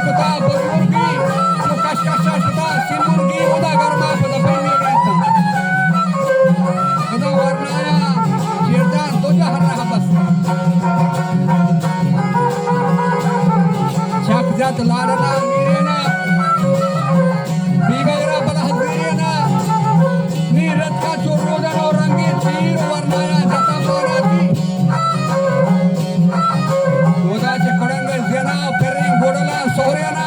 kuda buzurgi tu kashkasha shida sinurgi uda garma kuda bayni rehta kuda warnaya yerdan doja harra habas shakzat larana mirena bibagra bala hazirena mirat ka churrodan aur rangi tir warnaya jata parati uda chakadanga zena pering godala sohriana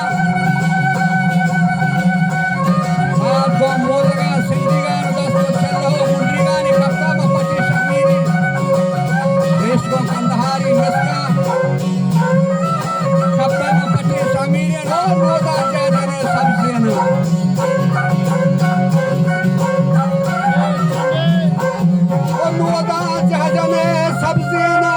aadgo modaga sindiga dasto challo mundriga ni kapta ma pati shakmiri desko kandahari naska kapta ma pati shamiri no moda jadane sabzena o moda jadane sabzena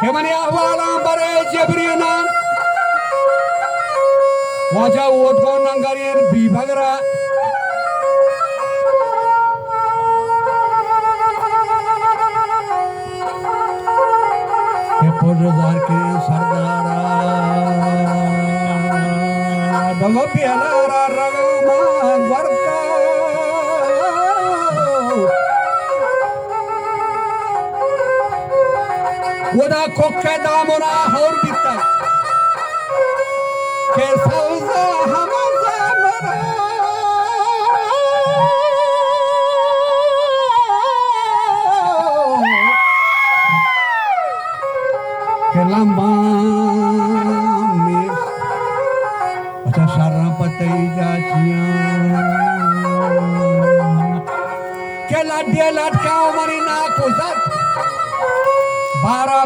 Kemani ahwalan bare jebrinan wajah wotgon nanggarir bibagra Purjar ke sardara Bango pialara ragama varta Uda kokke damona haur bitta ke salza hamaza mara ke lamba mis acha sarra patai jachiya ke ladya latkao marina kozat bara